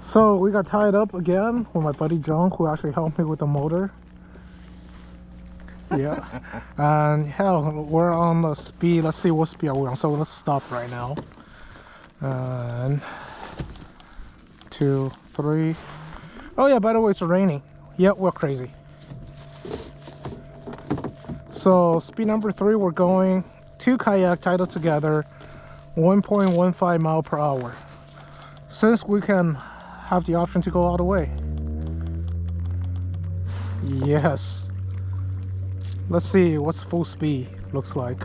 So we got tied up again with my buddy John, who actually helped me with the motor. Yeah. And hell, we're on the speed. Let's see what speed are we on. So let's stop right now. And 2, 3. Oh yeah, by the way, it's raining. Yep, we're crazy. So speed number 3, we're going 2 kayak tied up together, 1.15 mile per hour. Since we can have the option to go all the way. Yes. Let's see what's full speed looks like.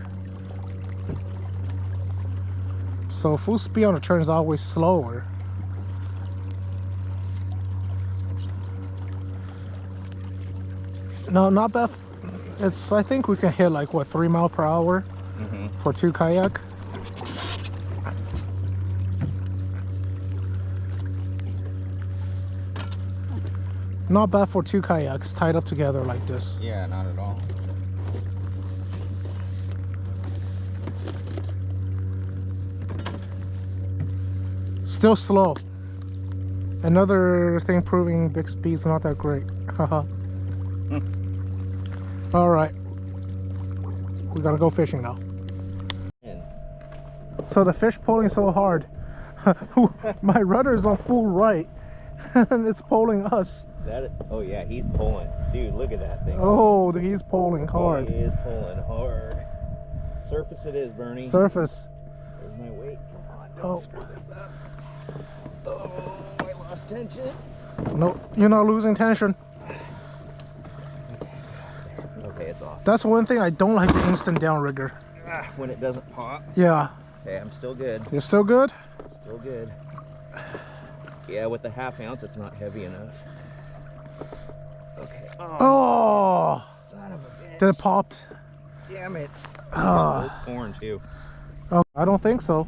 So full speed on the turn is always slower. No, not bad. It's, I think we can hit like what, 3 mile per hour for 2 kayak. Not bad for 2 kayaks tied up together like this. Yeah, not at all. Still slow. Another thing proving Bixpy is not that great. Haha. All right, we gotta go fishing now. So the fish pulling so hard. My rudder's on full right, and it's pulling us. Oh yeah, he's pulling. Dude, look at that thing. Oh, he's pulling hard. He is pulling hard. Surface it is, Bernie. Surface. There's my weight. Come on, don't screw this up. Oh, I lost tension. No, you're not losing tension. Okay, it's off. That's one thing I don't like, the instant downrigger. When it doesn't pop. Yeah. Okay, I'm still good. You're still good? Still good. Yeah, with the 1/2 ounce, it's not heavy enough. Okay. Oh! Son of a bitch. Did it popped? Damn it. Oh. Corn too. Oh, I don't think so.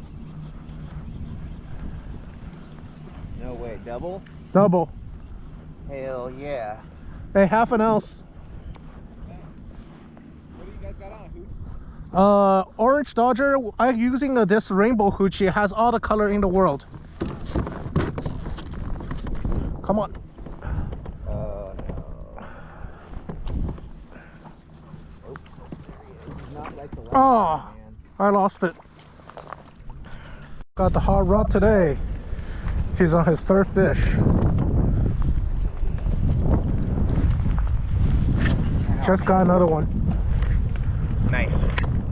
No way. Double? Double. Hell yeah. Hey, 1/2 ounce. What do you guys got on? Orange Dodger. I'm using this rainbow hoochie. It has all the color in the world. Come on. Oh no. Oh, there he is. Not like the last Oh, one, man. I lost it. Got the hot rod today. He's on his 3rd fish. Just got another one. Nice.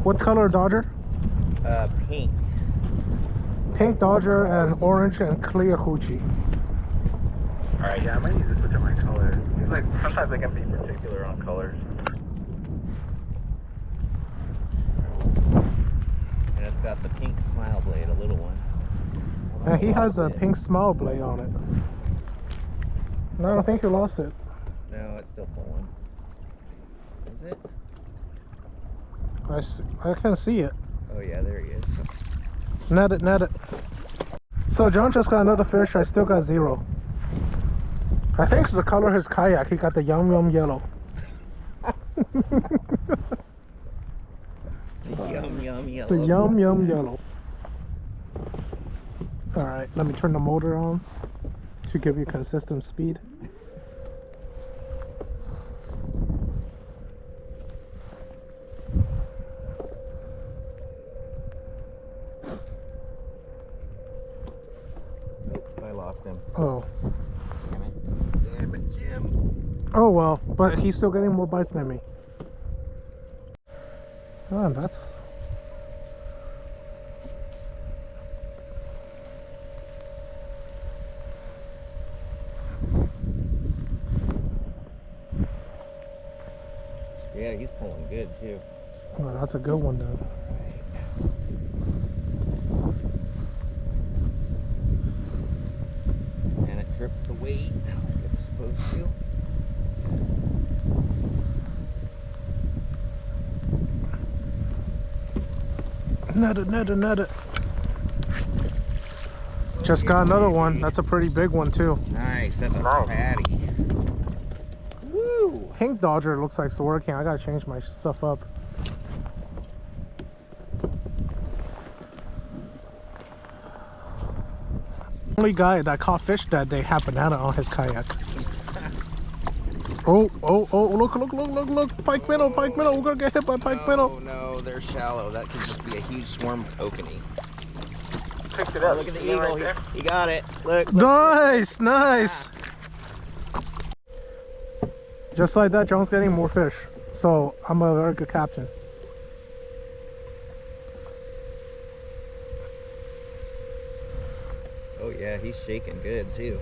What color Dodger? Pink. Pink Dodger and orange and clear hoochie. Alright, yeah, I might need to switch up my color. It's like, sometimes I can be particular on colors. And it's got the pink smile blade, a little one. And he has a pink smile blade on it. No, I don't think you lost it. No, it's still pulling. Is it? I can see it. Oh yeah, there he is. Net it, net it. So John just got another fish. I still got 0. I think it's the color of his kayak. He got the yum yum yellow. Yum yum yellow. The yum yum yellow. Alright, let me turn the motor on to give you consistent speed. Nope, I lost him. Oh. Damn it. Damn it, Jim. Oh well, but he's still getting more bites than me. Oh, that's... Yeah, he's pulling good too. Well, that's a good one then. And it tripped the weight like it was supposed to. Net it, net it, net it. Just got another one. That's a pretty big one too. Nice, that's a fatty. Woo! Pink Dodger looks like it's working. I gotta change my stuff up. only guy that caught fish that day had banana on his kayak. Oh, look, pike minnow, we're gonna get hit by pike minnow. No, they're shallow. That could just be a huge swarm of kokanee. Picked it up. Look at the eagle, he got it. Look. Nice. Just like that, John's getting more fish. So I'm a very good captain. Oh yeah, he's shaking good too.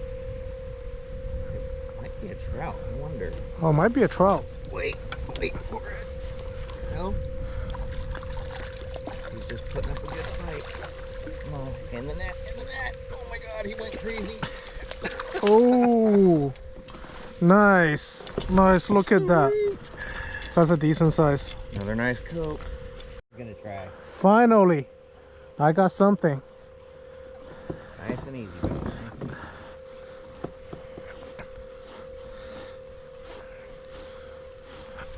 It might be a trout, I wonder. Oh, it might be a trout. Wait for it. No? He's just putting up a good fight. Come on, in the net. Oh my god, he went crazy. Oh, nice. Look at that. That's a decent size. Another nice coat. I'm gonna try. Finally, I got something. Nice and easy, bro.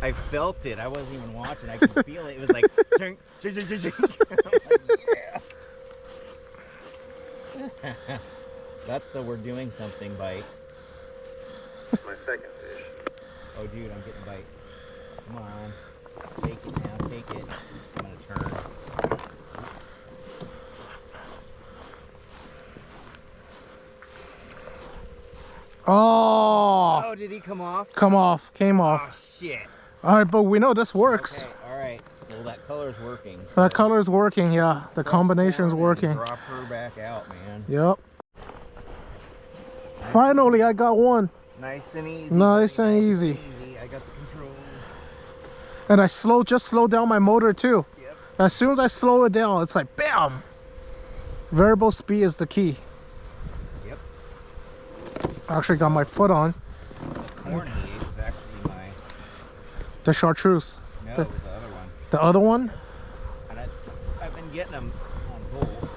I felt it. I wasn't even watching. I could feel it. It was like, chink, chink, chink, chink, chink. I'm like, yeah. That's the we're doing something bite. My second fish. Oh, dude, I'm getting bite. Come on. Take it now. Take it. I'm going to turn. Oh, Did he come off? came off. Oh, shit. All right, but we know this works. Okay, all right. Well, that color's working. That color's working, yeah. The combination's working. Drop her back out, man. Yep. Finally, I got one. Nice and easy. Nice and easy. I got the controls. And I just slowed down my motor too. Yep. As soon as I slow it down, it's like bam. Variable speed is the key. Yep. I actually got my foot on. The corn he ate was actually my... The chartreuse. No, The- it was the other one. The other one? And I've been getting them on both.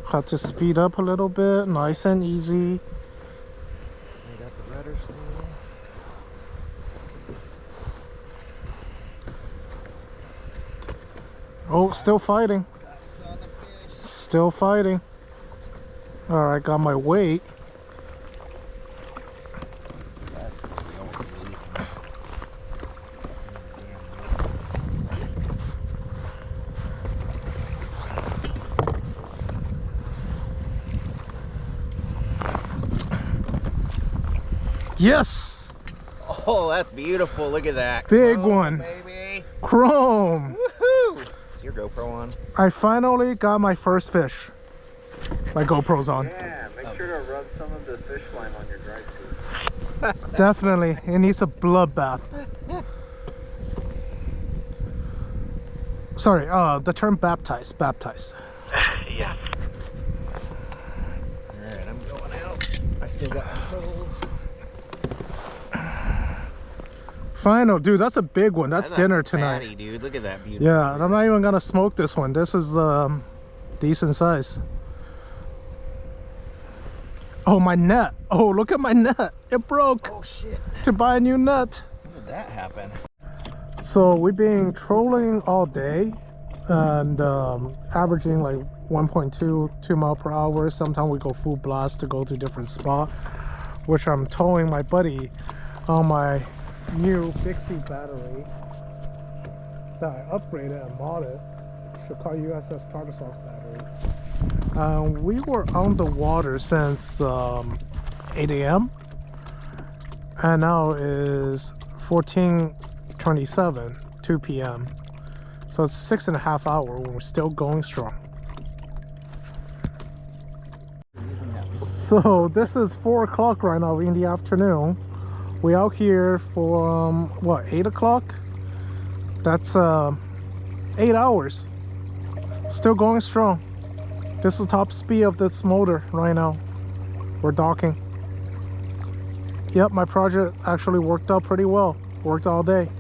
Had to speed up a little bit. Nice and easy. I got the rudder still. Oh, still fighting. Got on the fish. Still fighting. Alright, got my weight. That's the old relief. Yes! Oh, that's beautiful. Look at that. Big Chrome, one. Baby. Chrome! Woohoo! Is your GoPro on? I finally got my first fish. My GoPro's on. Yeah, make sure to rub some of the fish slime on your dry tooth. Definitely. It needs a bloodbath. Sorry, the term baptize. Yeah. Alright, I'm going out. I still got controls. Final, dude, that's a big one. That's dinner tonight. Fatty, dude. Look at that beautiful. Yeah, and I'm not even gonna smoke this one. This is decent size. Oh, my net. Oh, look at my net. It broke. Oh shit. To buy a new net. How did that happen? So we've been trolling all day and averaging like 1.2 mile per hour. Sometimes we go full blast to go to different spot, which I'm towing my buddy on my new Bixpy battery that I upgraded and modded. Chicago USS tartar sauce battery. We were on the water since 8 a.m. and now is 14:27, 2 p.m. So it's 6.5 hours when we're still going strong. So this is 4 o'clock right now in the afternoon. We out here for what, 8 o'clock? That's 8 hours. Still going strong. This is top speed of this motor right now. We're docking. Yep, my project actually worked out pretty well. Worked all day.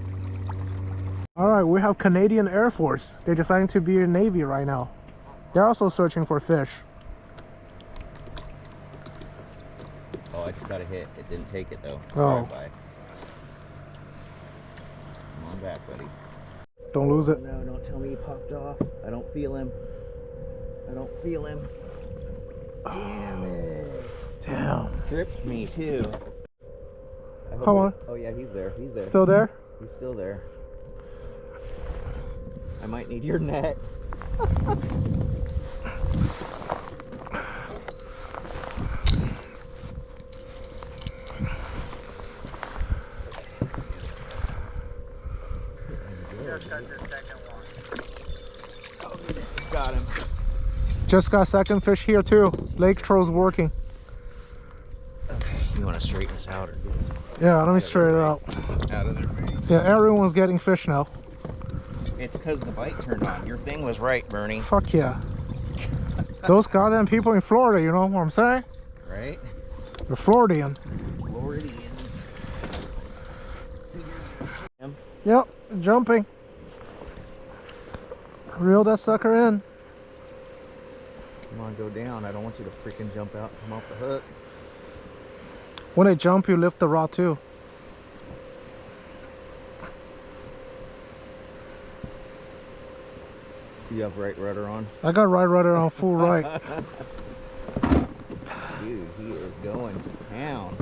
All right, we have Canadian Air Force. They're deciding to be in Navy right now. They're also searching for fish. Oh, I just got a hit. It didn't take it though. Oh. Bye. Come on back, buddy. Don't lose it. No, don't tell me he popped off. I don't feel him. I don't feel him. Damn it. Damn. Tripped me too. Come on. Oh yeah, he's there. He's there. Still there? He's still there. I might need your net. Just got the second one. Oh, got him. Just got second fish here too. Lake trolls working. Okay, you want to straighten this out or do this? Yeah, let me straighten it out. Out of their face. Yeah, everyone's getting fish now. It's because the bite turned on. Your thing was right, Bernie. Fuck yeah. Those goddamn people in Florida, you know what I'm saying? Right? They're Floridian. Floridians. Yep, jumping. Reel that sucker in. Come on, go down. I don't want you to freaking jump out and come off the hook. When they jump, you lift the rod too. You have right rudder on? I got right rudder on full right. Dude, he is going to town.